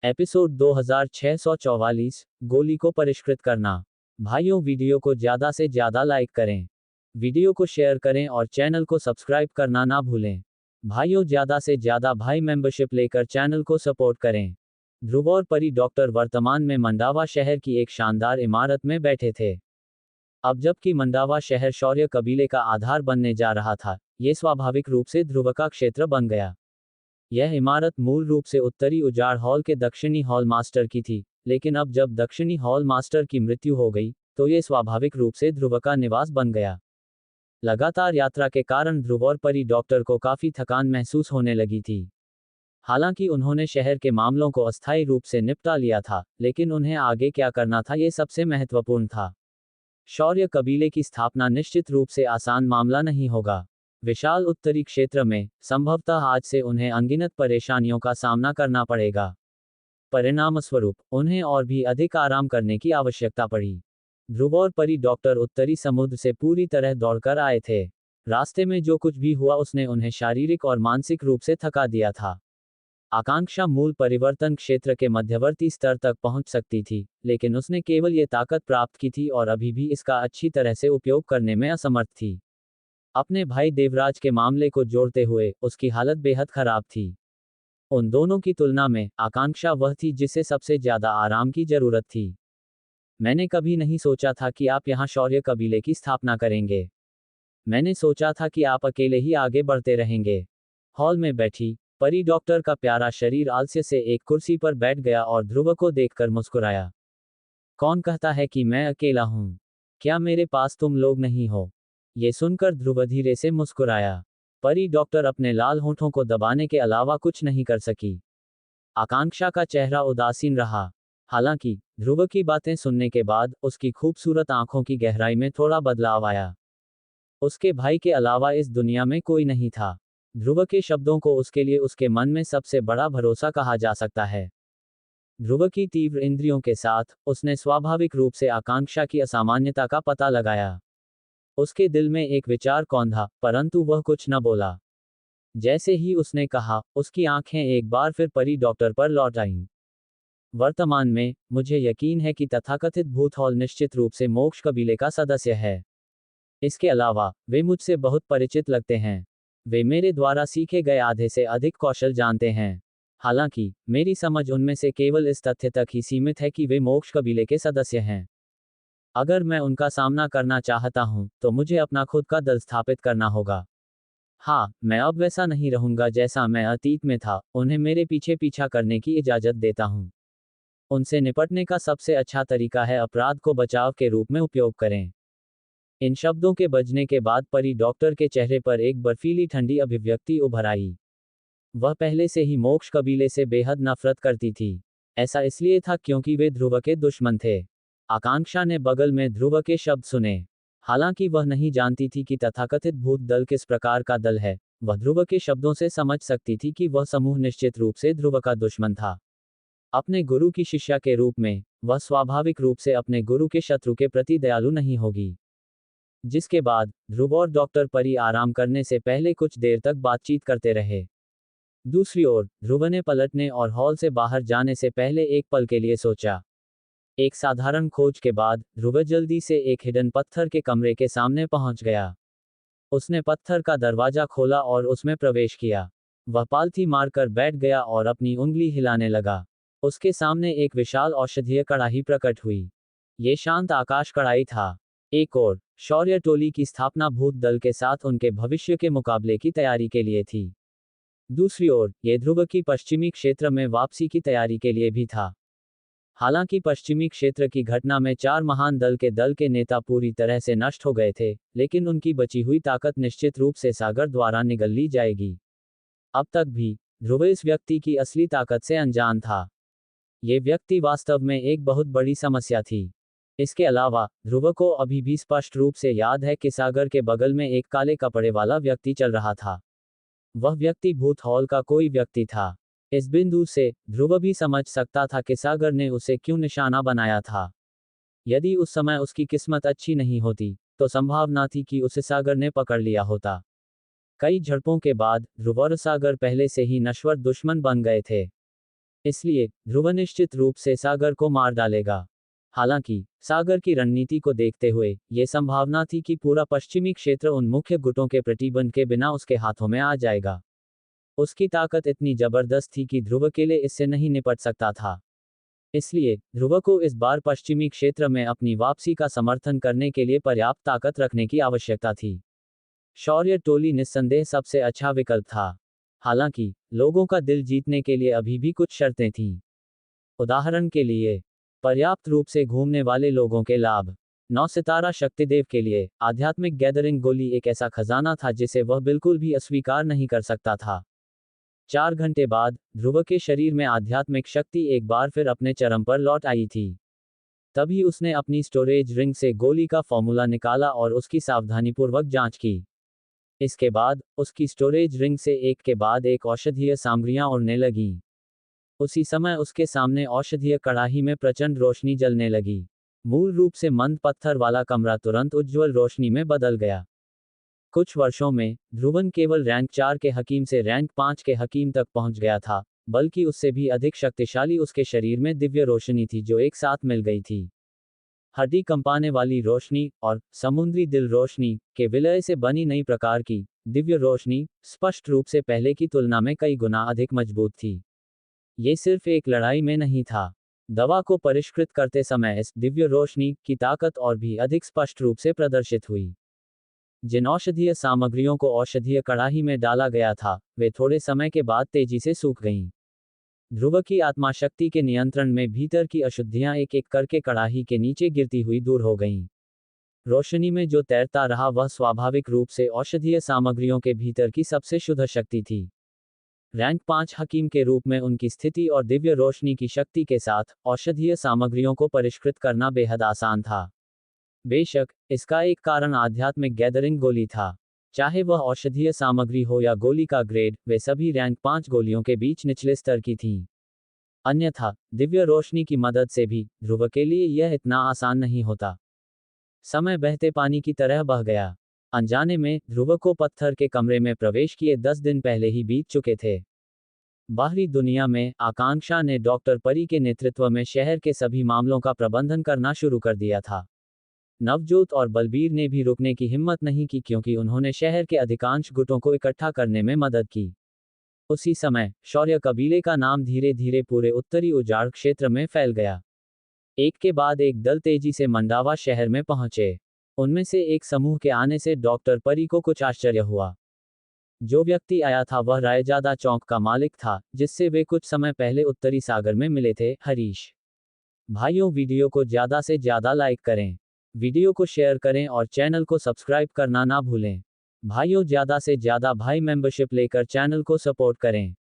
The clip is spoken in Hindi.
एपिसोड 2644, गोली को परिष्कृत करना। भाइयों, वीडियो को ज़्यादा से ज़्यादा लाइक करें, वीडियो को शेयर करें और चैनल को सब्सक्राइब करना ना भूलें। भाइयों, ज़्यादा से ज़्यादा भाई मेंबरशिप लेकर चैनल को सपोर्ट करें। ध्रुव और परी डॉक्टर वर्तमान में मंडावा शहर की एक शानदार इमारत में बैठे थे। अब जबकि मंडावा शहर शौर्य कबीले का आधार बनने जा रहा था, ये स्वाभाविक रूप से ध्रुव का क्षेत्र बन गया। यह इमारत मूल रूप से उत्तरी उजाड़ हॉल के दक्षिणी हॉल मास्टर की थी, लेकिन अब जब दक्षिणी हॉल मास्टर की मृत्यु हो गई, तो ये स्वाभाविक रूप से ध्रुव का निवास बन गया। लगातार यात्रा के कारण ध्रुव और परी डॉक्टर को काफी थकान महसूस होने लगी थी। हालांकि उन्होंने शहर के मामलों को अस्थायी रूप से निपटा लिया था, लेकिन उन्हें आगे क्या करना था ये सबसे महत्वपूर्ण था। शौर्य कबीले की स्थापना निश्चित रूप से आसान मामला नहीं होगा। विशाल उत्तरी क्षेत्र में संभवतः आज से उन्हें अनगिनत परेशानियों का सामना करना पड़ेगा। परिणामस्वरूप उन्हें और भी अधिक आराम करने की आवश्यकता पड़ी। ध्रुव और परी डॉक्टर उत्तरी समुद्र से पूरी तरह दौड़कर आए थे। रास्ते में जो कुछ भी हुआ उसने उन्हें शारीरिक और मानसिक रूप से थका दिया था। आकांक्षा मूल परिवर्तन क्षेत्र के मध्यवर्ती स्तर तक पहुंच सकती थी, लेकिन उसने केवल ये ताकत प्राप्त की थी और अभी भी इसका अच्छी तरह से उपयोग करने में असमर्थ थी। अपने भाई देवराज के मामले को जोड़ते हुए उसकी हालत बेहद खराब थी। उन दोनों की तुलना में आकांक्षा वह थी जिसे सबसे ज्यादा आराम की जरूरत थी। मैंने कभी नहीं सोचा था कि आप यहाँ शौर्य कबीले की स्थापना करेंगे। मैंने सोचा था कि आप अकेले ही आगे बढ़ते रहेंगे। हॉल में बैठी परी डॉक्टर का प्यारा शरीर आलस्य से एक कुर्सी पर बैठ गया और ध्रुव को देखकर मुस्कुराया। कौन कहता है कि मैं अकेला हूँ? क्या मेरे पास तुम लोग नहीं हो? ये सुनकर ध्रुव धीरे से मुस्कुराया। परी डॉक्टर अपने लाल होंठों को दबाने के अलावा कुछ नहीं कर सकी। आकांक्षा का चेहरा उदासीन रहा। हालांकि ध्रुव की बातें सुनने के बाद उसकी खूबसूरत आंखों की गहराई में थोड़ा बदलाव आया। उसके भाई के अलावा इस दुनिया में कोई नहीं था। ध्रुव के शब्दों को उसके लिए उसके मन में सबसे बड़ा भरोसा कहा जा सकता है। ध्रुव की तीव्र इंद्रियों के साथ उसने स्वाभाविक रूप से आकांक्षा की असामान्यता का पता लगाया। उसके दिल में एक विचार कौंधा, परंतु वह कुछ न बोला। जैसे ही उसने कहा, उसकी आंखें एक बार फिर परी डॉक्टर पर लौट आईं। वर्तमान में मुझे यकीन है कि तथाकथित भूत हॉल निश्चित रूप से मोक्ष कबीले का सदस्य है। इसके अलावा वे मुझसे बहुत परिचित लगते हैं। वे मेरे द्वारा सीखे गए आधे से अधिक कौशल जानते हैं। हालांकि मेरी समझ उनमें से केवल इस तथ्य तक ही सीमित है कि वे मोक्ष कबीले के सदस्य हैं। अगर मैं उनका सामना करना चाहता हूं, तो मुझे अपना खुद का दल स्थापित करना होगा। हाँ, मैं अब वैसा नहीं रहूंगा जैसा मैं अतीत में था। उन्हें मेरे पीछे पीछा करने की इजाजत देता हूं। उनसे निपटने का सबसे अच्छा तरीका है अपराध को बचाव के रूप में उपयोग करें। इन शब्दों के बजने के बाद परी डॉक्टर के चेहरे पर एक बर्फीली ठंडी अभिव्यक्ति उभर आई। वह पहले से ही मोक्ष कबीले से बेहद नफरत करती थी। ऐसा इसलिए था क्योंकि वे ध्रुव के दुश्मन थे। आकांक्षा ने बगल में ध्रुव के शब्द सुने। हालांकि वह नहीं जानती थी कि तथाकथित भूत दल किस प्रकार का दल है, वह ध्रुव के शब्दों से समझ सकती थी कि वह समूह निश्चित रूप से ध्रुव का दुश्मन था। अपने गुरु की शिष्या के रूप में वह स्वाभाविक रूप से अपने गुरु के शत्रु के प्रति दयालु नहीं होगी। जिसके बाद ध्रुव और डॉक्टर परी आराम करने से पहले कुछ देर तक बातचीत करते रहे। दूसरी ओर ध्रुव ने पलटने और हॉल से बाहर जाने से पहले एक पल के लिए सोचा। एक साधारण खोज के बाद ध्रुव जल्दी से एक हिडन पत्थर के कमरे के सामने पहुंच गया। उसने पत्थर का दरवाजा खोला और उसमें प्रवेश किया। वह पालथी मारकर बैठ गया और अपनी उंगली हिलाने लगा। उसके सामने एक विशाल औषधीय कड़ाही प्रकट हुई। ये शांत आकाश कड़ाही था। एक और शौर्य टोली की स्थापना भूत दल के साथ उनके भविष्य के मुकाबले की तैयारी के लिए थी। दूसरी ओर ये ध्रुव की पश्चिमी क्षेत्र में वापसी की तैयारी के लिए भी था। हालांकि पश्चिमी क्षेत्र की घटना में 4 महान दल के नेता पूरी तरह से नष्ट हो गए थे, लेकिन उनकी बची हुई ताकत निश्चित रूप से सागर द्वारा निगल ली जाएगी। अब तक भी ध्रुव इस व्यक्ति की असली ताकत से अनजान था। ये व्यक्ति वास्तव में एक बहुत बड़ी समस्या थी। इसके अलावा ध्रुव को अभी भी स्पष्ट रूप से याद है कि सागर के बगल में एक काले कपड़े वाला व्यक्ति चल रहा था। वह व्यक्ति भूत हॉल का कोई व्यक्ति था। इस बिंदु से ध्रुव भी समझ सकता था कि सागर ने उसे क्यों निशाना बनाया था। यदि उस समय उसकी किस्मत अच्छी नहीं होती, तो संभावना थी कि उसे सागर ने पकड़ लिया होता। कई झड़पों के बाद ध्रुव और सागर पहले से ही नश्वर दुश्मन बन गए थे। इसलिए ध्रुव निश्चित रूप से सागर को मार डालेगा। हालांकि सागर की रणनीति को देखते हुए ये संभावना थी कि पूरा पश्चिमी क्षेत्र उन मुख्य गुटों के प्रतिबंध के बिना उसके हाथों में आ जाएगा। उसकी ताकत इतनी जबरदस्त थी कि ध्रुव अकेले इससे नहीं निपट सकता था। इसलिए ध्रुव को इस बार पश्चिमी क्षेत्र में अपनी वापसी का समर्थन करने के लिए पर्याप्त ताकत रखने की आवश्यकता थी। शौर्य टोली निस्संदेह सबसे अच्छा विकल्प था। हालांकि लोगों का दिल जीतने के लिए अभी भी कुछ शर्तें थीं। उदाहरण के लिए, पर्याप्त रूप से घूमने वाले लोगों के लाभ। 9 सितारा शक्तिदेव के लिए आध्यात्मिक गैदरिंग गोली एक ऐसा खजाना था जिसे वह बिल्कुल भी अस्वीकार नहीं कर सकता था। 4 घंटे बाद ध्रुव के शरीर में आध्यात्मिक शक्ति एक बार फिर अपने चरम पर लौट आई थी। तभी उसने अपनी स्टोरेज रिंग से गोली का फॉर्मूला निकाला और उसकी सावधानीपूर्वक जांच की। इसके बाद उसकी स्टोरेज रिंग से एक के बाद एक औषधीय सामग्रियां उड़ने लगीं। उसी समय उसके सामने औषधीय कड़ाही में प्रचंड रोशनी जलने लगी। मूल रूप से मंद पत्थर वाला कमरा तुरंत उज्ज्वल रोशनी में बदल गया। कुछ वर्षों में ध्रुवन केवल रैंक 4 के हकीम से रैंक 5 के हकीम तक पहुंच गया था, बल्कि उससे भी अधिक शक्तिशाली उसके शरीर में दिव्य रोशनी थी जो एक साथ मिल गई थी। हड्डी कंपाने वाली रोशनी और समुद्री दिल रोशनी के विलय से बनी नई प्रकार की दिव्य रोशनी स्पष्ट रूप से पहले की तुलना में कई गुना अधिक मजबूत थी। ये सिर्फ एक लड़ाई में नहीं था। दवा को परिष्कृत करते समय इस दिव्य रोशनी की ताकत और भी अधिक स्पष्ट रूप से प्रदर्शित हुई। जिन औषधीय सामग्रियों को औषधीय कड़ाही में डाला गया था, वे थोड़े समय के बाद तेजी से सूख गईं। ध्रुव की आत्मा शक्ति के नियंत्रण में भीतर की अशुद्धियां एक एक करके कड़ाही के नीचे गिरती हुई दूर हो गईं। रोशनी में जो तैरता रहा वह स्वाभाविक रूप से औषधीय सामग्रियों के भीतर की सबसे शुद्ध शक्ति थी। रैंक 5 हकीम के रूप में उनकी स्थिति और दिव्य रोशनी की शक्ति के साथ औषधीय सामग्रियों को परिष्कृत करना बेहद आसान था। बेशक इसका एक कारण आध्यात्मिक गैदरिंग गोली था। चाहे वह औषधीय सामग्री हो या गोली का ग्रेड, वे सभी रैंक 5 गोलियों के बीच निचले स्तर की थीं। अन्यथा दिव्य रोशनी की मदद से भी ध्रुव के लिए यह इतना आसान नहीं होता। समय बहते पानी की तरह बह गया। अनजाने में ध्रुव को पत्थर के कमरे में प्रवेश किए 10 दिन पहले ही बीत चुके थे। बाहरी दुनिया में आकांक्षा ने डॉक्टर परी के नेतृत्व में शहर के सभी मामलों का प्रबंधन करना शुरू कर दिया था। नवजोत और बलबीर ने भी रुकने की हिम्मत नहीं की क्योंकि उन्होंने शहर के अधिकांश गुटों को इकट्ठा करने में मदद की। उसी समय शौर्य कबीले का नाम धीरे धीरे पूरे उत्तरी उजाड़ क्षेत्र में फैल गया। एक के बाद एक दल तेजी से मंडावा शहर में पहुंचे। उनमें से एक समूह के आने से डॉक्टर परी को कुछ आश्चर्य हुआ। जो व्यक्ति आया था वह रायजादा चौक का मालिक था, जिससे वे कुछ समय पहले उत्तरी सागर में मिले थे, हरीश। भाइयों, वीडियो को ज़्यादा से ज़्यादा लाइक करें, वीडियो को शेयर करें और चैनल को सब्सक्राइब करना ना भूलें। भाइयों, ज़्यादा से ज़्यादा भाई मेंबरशिप लेकर चैनल को सपोर्ट करें।